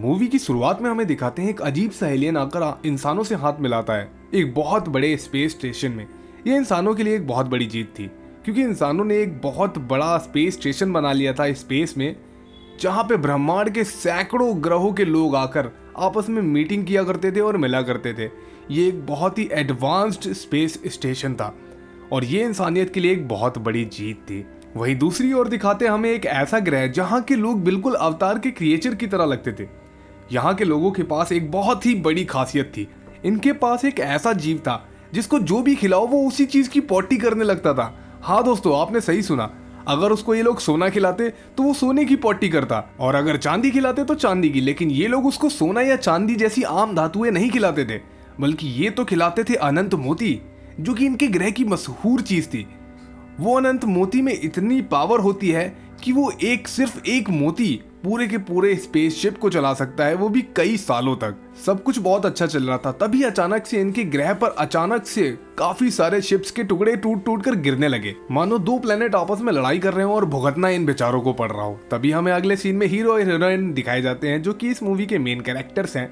Movie की शुरुआत में हमें दिखाते हैं एक अजीब सा एलियन आकर इंसानों से हाथ मिलाता है एक बहुत बड़े स्पेस स्टेशन में। यह इंसानों के लिए एक बहुत बड़ी जीत थी, क्योंकि इंसानों ने एक बहुत बड़ा स्पेस स्टेशन बना लिया था स्पेस में, जहां पे ब्रह्मांड के सैकड़ों ग्रहों के लोग आकर आपस में मीटिंग किया करते थे और मिला करते थे। ये एक बहुत ही एडवांस्ड स्पेस स्टेशन था और ये इंसानियत के लिए एक बहुत बड़ी जीत थी। वहीं दूसरी ओर दिखाते हमें एक ऐसा ग्रह जहां के लोग बिल्कुल अवतार के क्रिएचर की तरह लगते थे। यहाँ के लोगों के पास एक बहुत ही बड़ी खासियत थी, इनके पास एक ऐसा जीव था जिसको जो भी खिलाओ वो उसी चीज की पोटी करने लगता था। हाँ दोस्तों, आपने सही सुना, अगर उसको ये लोग सोना खिलाते तो वो सोने की पोटी करता, और अगर चांदी खिलाते तो चांदी की। लेकिन ये लोग उसको सोना या चांदी जैसी आम धातुएं नहीं खिलाते थे, बल्कि ये तो खिलाते थे अनंत मोती, जो कि इनके ग्रह की मशहूर चीज थी। वो अनंत मोती में इतनी पावर होती है कि वो सिर्फ एक मोती पूरे के पूरे स्पेसशिप को चला सकता है, वो भी कई सालों तक। सब कुछ बहुत अच्छा चल रहा था, तभी अचानक से इनके ग्रह पर अचानक से काफी सारे शिप्स के टुकड़े टूट टूट कर गिरने लगे, मानो दो प्लेनेट आपस में लड़ाई कर रहे हो और भुगतना इन बेचारों को पड़ रहा हो। तभी हमें अगले सीन में हीरो और हीरोइन दिखाए जाते हैं, जो कि इस मूवी के मेन कैरेक्टर्स हैं।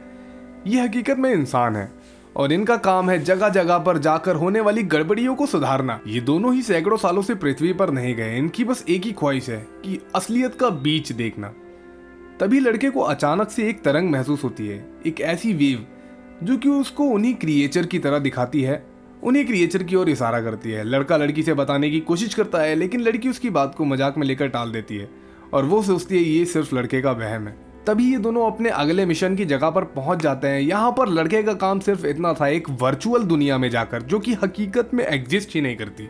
ये हकीकत में इंसान है और इनका काम है जगह जगह पर जाकर होने वाली गड़बड़ियों को सुधारना। ये दोनों ही सैकड़ों सालों से पृथ्वी पर नहीं गए, इनकी बस एक ही ख्वाहिश है कि असलियत का बीच देखना। तभी लड़के को अचानक से एक तरंग महसूस होती है, एक ऐसी वेव जो कि उसको उन्हीं क्रिएचर की तरह दिखाती है, उन्हीं क्रिएचर की ओर इशारा करती है। लड़का लड़की से बताने की कोशिश करता है, लेकिन लड़की उसकी बात को मजाक में लेकर टाल देती है और वो सोचती है ये सिर्फ लड़के का वहम है। तभी ये दोनों अपने अगले मिशन की जगह पर पहुंच जाते हैं। यहाँ पर लड़के का काम सिर्फ इतना था, एक वर्चुअल दुनिया में जाकर, जो कि हकीकत में एग्जिस्ट ही नहीं करती,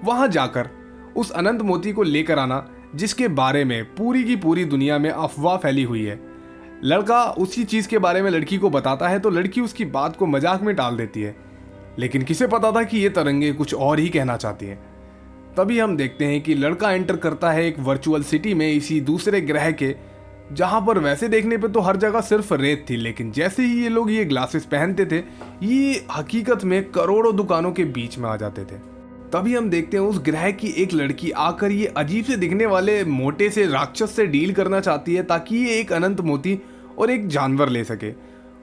वहां जाकर उस अनंत मोती को लेकर आना, जिसके बारे में पूरी की पूरी दुनिया में अफवाह फैली हुई है। लड़का उसी चीज के बारे में लड़की को बताता है तो लड़की उसकी बात को मजाक में टाल देती है, लेकिन किसे पता था कि ये तरंगे कुछ और ही कहना चाहती है। तभी हम देखते हैं कि लड़का एंटर करता है एक वर्चुअल सिटी में, इसी दूसरे ग्रह के, जहां पर वैसे देखने पे तो हर जगह सिर्फ रेत थी, लेकिन जैसे ही ये लोग ये ग्लासेस पहनते थे, ये हकीकत में करोड़ों दुकानों के बीच में आ जाते थे। तभी हम देखते हैं उस ग्रह की एक लड़की आकर ये अजीब से दिखने वाले मोटे से राक्षस से डील करना चाहती है, ताकि ये एक अनंत मोती और एक जानवर ले सके।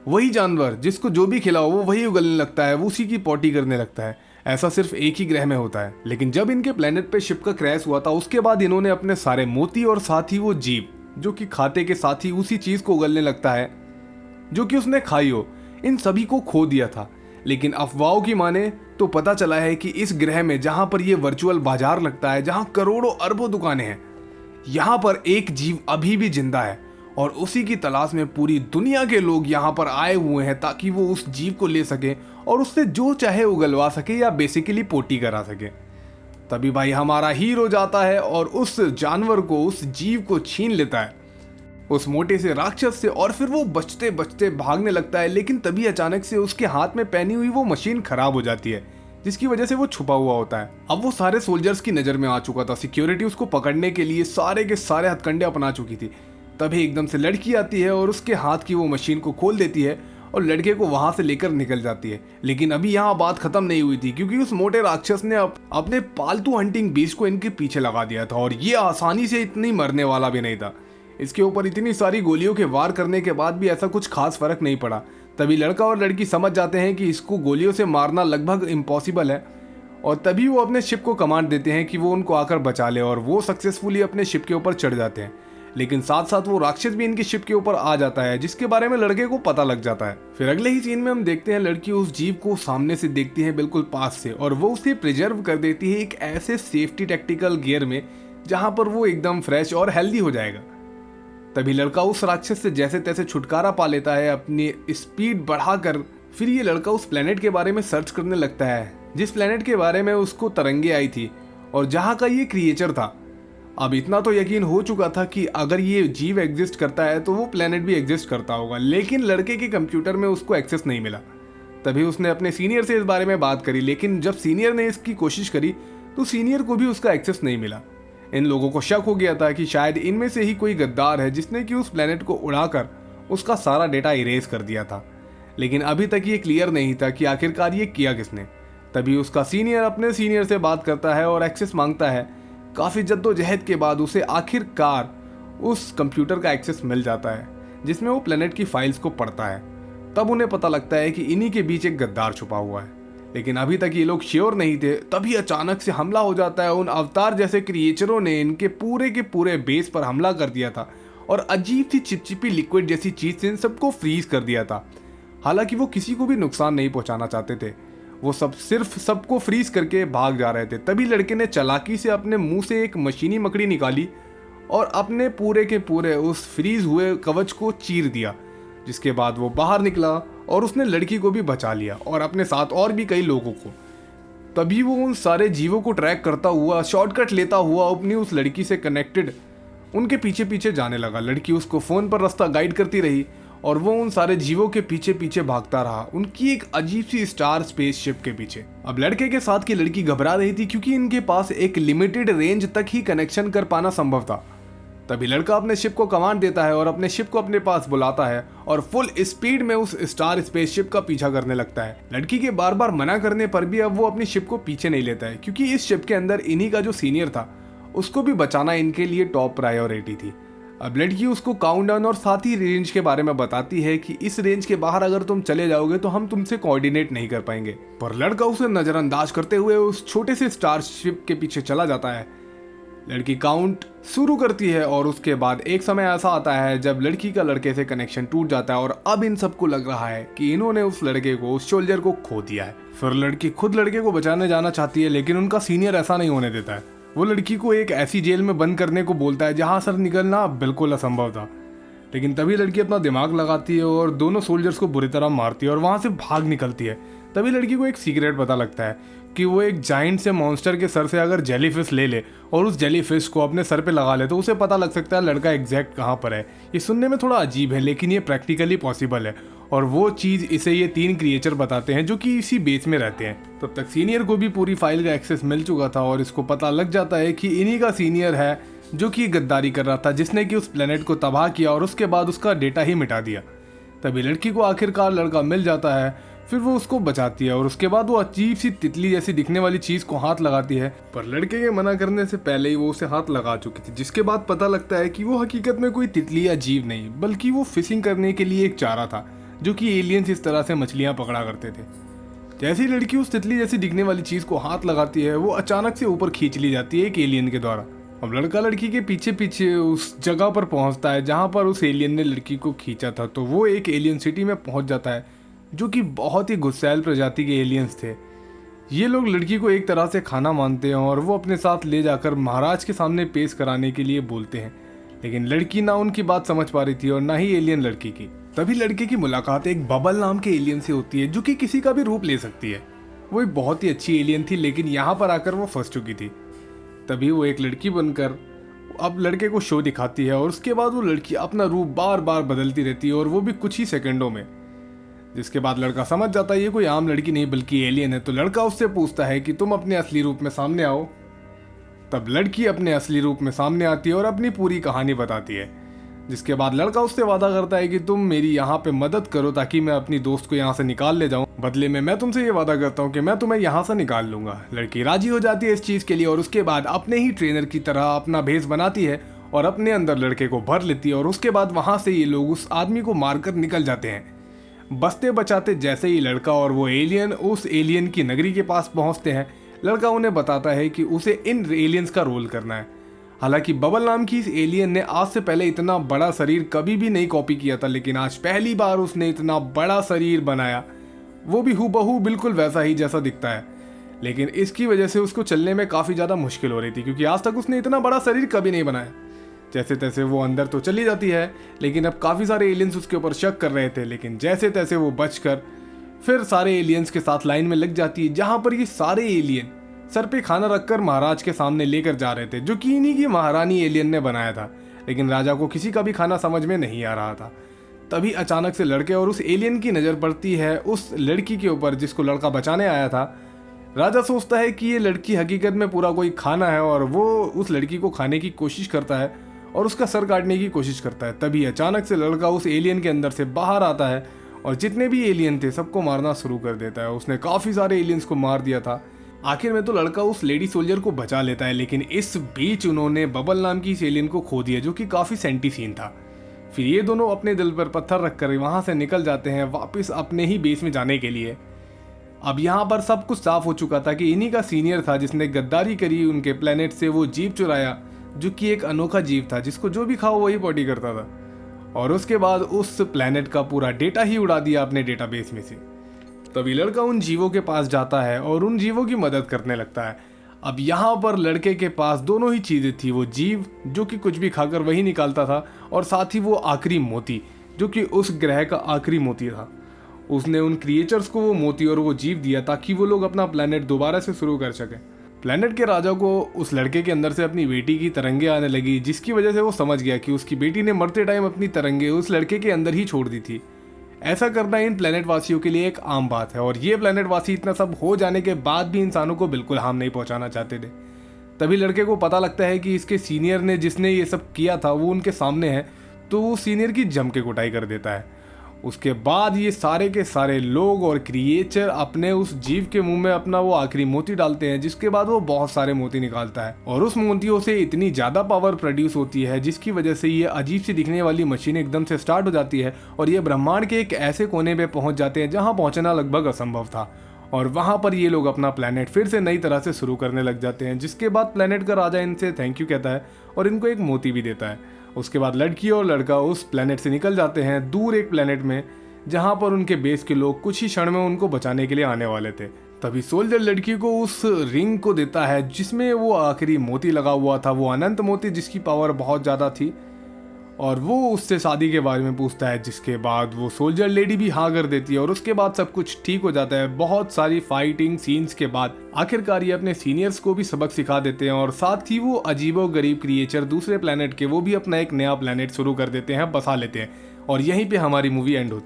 वही जानवर जिसको जो भी खिलाओ वो वही उगलने लगता है, वो उसी की पोटी करने लगता है। ऐसा सिर्फ एक ही ग्रह में होता है। लेकिन जब इनके प्लेनेट पे शिप का क्रैश हुआ था, उसके बाद इन्होंने अपने सारे मोती और साथ ही वो जीव जो कि खाते के साथ ही उसी चीज को उगलने लगता है जो कि उसने खाई हो, इन सभी को खो दिया था। लेकिन अफवाहों की माने तो पता चला है कि इस ग्रह में, जहां पर यह वर्चुअल बाजार लगता है, जहां करोड़ों अरबों दुकानें हैं, यहां पर एक जीव अभी भी जिंदा है और उसी की तलाश में पूरी दुनिया के लोग यहां पर आए हुए हैं, ताकि वो उस जीव को ले सके और उससे जो चाहे उगलवा सके या बेसिकली पोटी करा सके। तभी भाई हमारा हीरो जाता है और उस जानवर को, उस जीव को छीन लेता है उस मोटे से राक्षस से, और फिर वो बचते बचते भागने लगता है। लेकिन तभी अचानक से उसके हाथ में पहनी हुई वो मशीन खराब हो जाती है, जिसकी वजह से वो छुपा हुआ होता है। अब वो सारे सोल्जर्स की नजर में आ चुका था, सिक्योरिटी उसको पकड़ने के लिए सारे के सारे हथकंडे अपना चुकी थी। तभी एकदम से लड़की आती है और उसके हाथ की वो मशीन को खोल देती है और लड़के को वहां से लेकर निकल जाती है। लेकिन अभी यहाँ बात खत्म नहीं हुई थी, क्योंकि उस मोटे राक्षस ने अपने पालतू हंटिंग बीस्ट को इनके पीछे लगा दिया था, और ये आसानी से इतनी मरने वाला भी नहीं था। इसके ऊपर इतनी सारी गोलियों के वार करने के बाद भी ऐसा कुछ खास फर्क नहीं पड़ा। तभी लड़का और लड़की समझ जाते हैं कि इसको गोलियों से मारना लगभग इम्पॉसिबल है, और तभी वो अपने शिप को कमांड देते हैं कि वो उनको आकर बचा ले, और वो सक्सेसफुली अपने शिप के ऊपर चढ़ जाते हैं। लेकिन साथ साथ वो राक्षस भी इनकी शिप के ऊपर आ जाता है, जिसके बारे में लड़के को पता लग जाता है। फिर अगले ही सीन में हम देखते हैं लड़की उस जीव को सामने से देखती है, बिल्कुल पास से, और वो उसे प्रिजर्व कर देती है एक ऐसे सेफ्टी टैक्टिकल गियर में जहां पर वो एकदम फ्रेश और हेल्दी हो जाएगा। तभी लड़का उस राक्षस से जैसे तैसे छुटकारा पा लेता है अपनी स्पीड बढ़ाकर। फिर ये लड़का उस प्लेनेट के बारे में सर्च करने लगता है, जिस प्लेनेट के बारे में उसको तरंगे आई थी और जहां का ये क्रिएचर था। अब इतना तो यकीन हो चुका था कि अगर ये जीव एग्जिस्ट करता है तो वो प्लेनेट भी एग्जिस्ट करता होगा, लेकिन लड़के के कंप्यूटर में उसको एक्सेस नहीं मिला। तभी उसने अपने सीनियर से इस बारे में बात करी, लेकिन जब सीनियर ने इसकी कोशिश करी तो सीनियर को भी उसका एक्सेस नहीं मिला। इन लोगों को शक हो गया था कि शायद इनमें से ही कोई गद्दार है जिसने कि उस प्लेनेट को उड़ाकर उसका सारा डेटा इरेज कर दिया था, लेकिन अभी तक ये क्लियर नहीं था कि आखिरकार ये किया किसने। तभी उसका सीनियर अपने सीनियर से बात करता है और एक्सेस मांगता है। काफ़ी जद्दोजहद के बाद उसे आखिरकार उस कंप्यूटर का एक्सेस मिल जाता है, जिसमें वो प्लेनेट की फाइल्स को पढ़ता है। तब उन्हें पता लगता है कि इन्हीं के बीच एक गद्दार छुपा हुआ है, लेकिन अभी तक ये लोग श्योर नहीं थे। तभी अचानक से हमला हो जाता है। उन अवतार जैसे क्रिएचरों ने इनके पूरे के पूरे बेस पर हमला कर दिया था और अजीब सी चिपचिपी लिक्विड जैसी चीज से इन सबको फ्रीज कर दिया था। हालांकि वो किसी को भी नुकसान नहीं पहुंचाना चाहते थे, वो सिर्फ सबको फ्रीज करके भाग जा रहे थे। तभी लड़के ने चालाकी से अपने मुंह से एक मशीनी मकड़ी निकाली और अपने पूरे के पूरे उस फ्रीज हुए कवच को चीर दिया, जिसके बाद वो बाहर निकला और उसने लड़की को भी बचा लिया और अपने साथ और भी कई लोगों को। तभी वो उन सारे जीवों को ट्रैक करता हुआ, शॉर्टकट लेता हुआ अपनी उस लड़की से कनेक्टेड उनके पीछे पीछे जाने लगा। लड़की उसको फोन पर रास्ता गाइड करती रही और वो उन सारे जीवों के पीछे पीछे भागता रहा, उनकी एक अजीब सी स्टार स्पेसशिप के पीछे। अब लड़के के साथ की लड़की घबरा रही थी क्योंकि इनके पास एक लिमिटेड रेंज तक ही कनेक्शन कर पाना संभव था। तभी लड़का अपने शिप को कमांड देता है और अपने शिप को अपने पास बुलाता है और फुल स्पीड में उस स्टार स्पेसशिप का पीछा करने लगता है। लड़की के बार बार मना करने पर भी अब वो अपनी शिप को पीछे नहीं लेता है, क्योंकि इस शिप के अंदर इन्हीं का जो सीनियर था उसको भी बचाना इनके लिए टॉप प्रायोरिटी थी। अब लड़की उसको काउंटडाउन और साथ ही रेंज के बारे में बताती है कि इस रेंज के बाहर अगर तुम चले जाओगे तो हम तुमसे कोऑर्डिनेट नहीं कर पाएंगे। पर लड़का उसे नजरअंदाज करते हुए उस छोटे से स्टारशिप के पीछे चला जाता है। लड़की काउंट शुरू करती है और उसके बाद एक समय ऐसा आता है जब लड़की का लड़के से कनेक्शन टूट जाता है और अब इन सबको लग रहा है कि इन्होंने उस लड़के को, उस सोल्जर को खो दिया है। फिर लड़की खुद लड़के को बचाने जाना चाहती है, लेकिन उनका सीनियर ऐसा नहीं होने देता है। वो लड़की को एक ऐसी जेल में बंद करने को बोलता है जहां से निकलना बिल्कुल असंभव था। लेकिन तभी लड़की अपना दिमाग लगाती है और दोनों सोल्जर्स को बुरी तरह मारती है और वहां से भाग निकलती है। तभी लड़की को एक सीक्रेट पता लगता है कि वो एक जाइंट से मॉन्स्टर के सर से अगर जेलीफिश ले ले और उस जेलीफिश को अपने सर पे लगा ले तो उसे पता लग सकता है लड़का एग्जैक्ट कहाँ पर है। ये सुनने में थोड़ा अजीब है, लेकिन ये प्रैक्टिकली पॉसिबल है और वो चीज़ इसे ये 3 क्रिएचर बताते हैं जो कि इसी बेस में रहते हैं। तब तक सीनियर को भी पूरी फाइल का एक्सेस मिल चुका था और इसको पता लग जाता है कि इन्हीं का सीनियर है जो कि गद्दारी कर रहा था, जिसने कि उस प्लेनेट को तबाह किया और उसके बाद उसका डेटा ही मिटा दिया। तभी लड़की को आखिरकार लड़का मिल जाता है, फिर वो उसको बचाती है और उसके बाद वो अजीब सी तितली जैसी दिखने वाली चीज को हाथ लगाती है। पर लड़के के मना करने से पहले ही वो उसे हाथ लगा चुकी थी, जिसके बाद पता लगता है कि वो हकीकत में कोई तितली या जीव नहीं बल्कि वो फिशिंग करने के लिए एक चारा था, जो कि एलियंस इस तरह से मछलियां पकड़ा करते थे। जैसी लड़की उस तितली जैसी दिखने वाली चीज को हाथ लगाती है, वो अचानक से ऊपर खींच ली जाती है एक एलियन के द्वारा। अब लड़का लड़की के पीछे पीछे उस जगह पर पहुंचता है जहां पर उस एलियन ने लड़की को खींचा था। तो वो एक एलियन सिटी में पहुंच जाता है जो कि बहुत ही गुस्सैल प्रजाति के एलियंस थे। ये लोग लड़की को एक तरह से खाना मानते हैं और वो अपने साथ ले जाकर महाराज के सामने पेश कराने के लिए बोलते हैं, लेकिन लड़की ना उनकी बात समझ पा रही थी और ना ही एलियन लड़की की। तभी लड़के की मुलाकात एक बबल नाम के एलियन से होती है जो कि किसी का भी रूप ले सकती है। वो एक बहुत ही अच्छी एलियन थी, लेकिन यहाँ पर आकर वो फंस चुकी थी। तभी वो एक लड़की बनकर अब लड़के को शो दिखाती है और उसके बाद वो लड़की अपना रूप बार बार बदलती रहती है और वो भी कुछ ही सेकंडों में। जिसके बाद लड़का समझ जाता है ये कोई आम लड़की नहीं बल्कि एलियन है। तो लड़का उससे पूछता है कि तुम अपने असली रूप में सामने आओ। तब लड़की अपने असली रूप में सामने आती है और अपनी पूरी कहानी बताती है। जिसके बाद लड़का उससे वादा करता है कि तुम मेरी यहाँ पे मदद करो ताकि मैं अपनी दोस्त को यहाँ से निकाल ले जाऊँ, बदले में मैं तुमसे ये वादा करता हूँ कि मैं तुम्हें यहाँ से निकाल लूंगा। लड़की राजी हो जाती है इस चीज़ के लिए और उसके बाद अपने ही ट्रेनर की तरह अपना भेष बनाती है और अपने अंदर लड़के को भर लेती है और उसके बाद वहाँ से ये लोग उस आदमी को मारकर निकल जाते हैं। बचते बचाते जैसे ही लड़का और वो एलियन उस एलियन की नगरी के पास पहुँचते हैं, लड़का उन्हें बताता है कि उसे इन एलियंस का रोल करना है। हालांकि बबल नाम की इस एलियन ने आज से पहले इतना बड़ा शरीर कभी भी नहीं कॉपी किया था, लेकिन आज पहली बार उसने इतना बड़ा शरीर बनाया, वो भी हूबहू बिल्कुल वैसा ही जैसा दिखता है। लेकिन इसकी वजह से उसको चलने में काफ़ी ज़्यादा मुश्किल हो रही थी, क्योंकि आज तक उसने इतना बड़ा शरीर कभी नहीं बनाया। जैसे तैसे वो अंदर तो चली जाती है, लेकिन अब काफ़ी सारे एलियंस उसके ऊपर शक कर रहे थे, लेकिन जैसे तैसे वो बचकर फिर सारे एलियंस के साथ लाइन में लग जाती है, जहाँ पर ये सारे एलियन सर पे खाना रखकर महाराज के सामने लेकर जा रहे थे, जो कि इन्हीं की महारानी एलियन ने बनाया था। लेकिन राजा को किसी का भी खाना समझ में नहीं आ रहा था। तभी अचानक से लड़के और उस एलियन की नज़र पड़ती है उस लड़की के ऊपर जिसको लड़का बचाने आया था। राजा सोचता है कि ये लड़की हकीकत में पूरा कोई खाना है और वो उस लड़की को खाने की कोशिश करता है और उसका सर काटने की कोशिश करता है। तभी अचानक से लड़का उस एलियन के अंदर से बाहर आता है और जितने भी एलियन थे सबको मारना शुरू कर देता है। उसने काफ़ी सारे एलियंस को मार दिया था। आखिर में तो लड़का उस लेडी सोल्जर को बचा लेता है, लेकिन इस बीच उन्होंने बबल नाम की इस एलियन को खो दिया, जो कि काफ़ी सेंटी सीन था। फिर ये दोनों अपने दिल पर पत्थर रखकर वहाँ से निकल जाते हैं वापस अपने ही बेस में जाने के लिए। अब यहाँ पर सब कुछ साफ हो चुका था कि इन्हीं का सीनियर था जिसने गद्दारी करी, उनके प्लेनेट से वो जीव चुराया जो कि एक अनोखा जीव था जिसको जो भी खाओ वही पॉटी करता था, और उसके बाद उस प्लेनेट का पूरा डेटा ही उड़ा दिया अपने डेटाबेस में से। तभी लड़का उन जीवों के पास जाता है और उन जीवों की मदद करने लगता है। अब यहाँ पर लड़के के पास दोनों ही चीज़ें थी, वो जीव जो कि कुछ भी खाकर वही निकालता था, और साथ ही वो आखिरी मोती जो कि उस ग्रह का आखिरी मोती था। उसने उन क्रिएचर्स को वो मोती और वो जीव दिया ताकि वो लोग अपना प्लेनेट दोबारा से शुरू कर सकें। प्लेनेट के राजा को उस लड़के के अंदर से अपनी बेटी की तरंगे आने लगी, जिसकी वजह से वो समझ गया कि उसकी बेटी ने मरते टाइम अपनी तरंगे उस लड़के के अंदर ही छोड़ दी थी। ऐसा करना इन प्लेनेट वासियों के लिए एक आम बात है, और ये प्लेनेट वासी इतना सब हो जाने के बाद भी इंसानों को बिल्कुल हार्म नहीं पहुंचाना चाहते थे। तभी लड़के को पता लगता है कि इसके सीनियर ने जिसने ये सब किया था वो उनके सामने है, तो वो सीनियर की जम के कुटाई कर देता है। उसके बाद ये सारे के सारे लोग और क्रिएचर अपने उस जीव के मुंह में अपना वो आखिरी मोती डालते हैं, जिसके बाद वो बहुत सारे मोती निकालता है, और उस मोतियों से इतनी ज़्यादा पावर प्रोड्यूस होती है जिसकी वजह से ये अजीब सी दिखने वाली मशीन एकदम से स्टार्ट हो जाती है, और ये ब्रह्मांड के एक ऐसे कोने पे पहुंच जाते हैं जहां पहुंचना लगभग असंभव था। और वहां पर ये लोग अपना प्लेनेट फिर से नई तरह से शुरू करने लग जाते हैं, जिसके बाद प्लेनेट का राजा इनसे थैंक यू कहता है और इनको एक मोती भी देता है। उसके बाद लड़की और लड़का उस प्लेनेट से निकल जाते हैं दूर एक प्लेनेट में, जहां पर उनके बेस के लोग कुछ ही क्षण में उनको बचाने के लिए आने वाले थे। तभी सोल्जर लड़की को उस रिंग को देता है जिसमें वो आखिरी मोती लगा हुआ था, वो अनंत मोती जिसकी पावर बहुत ज़्यादा थी, और वो उससे शादी के बारे में पूछता है, जिसके बाद वो सोल्जर लेडी भी हाँ कर देती है, और उसके बाद सब कुछ ठीक हो जाता है। बहुत सारी फाइटिंग सीन्स के बाद आखिरकार ये अपने सीनियर्स को भी सबक सिखा देते हैं, और साथ ही वो अजीबो गरीब क्रिएचर दूसरे प्लेनेट के वो भी अपना एक नया प्लेनेट शुरू कर देते हैं, बसा लेते हैं, और यहीं पे हमारी मूवी एंड होती है।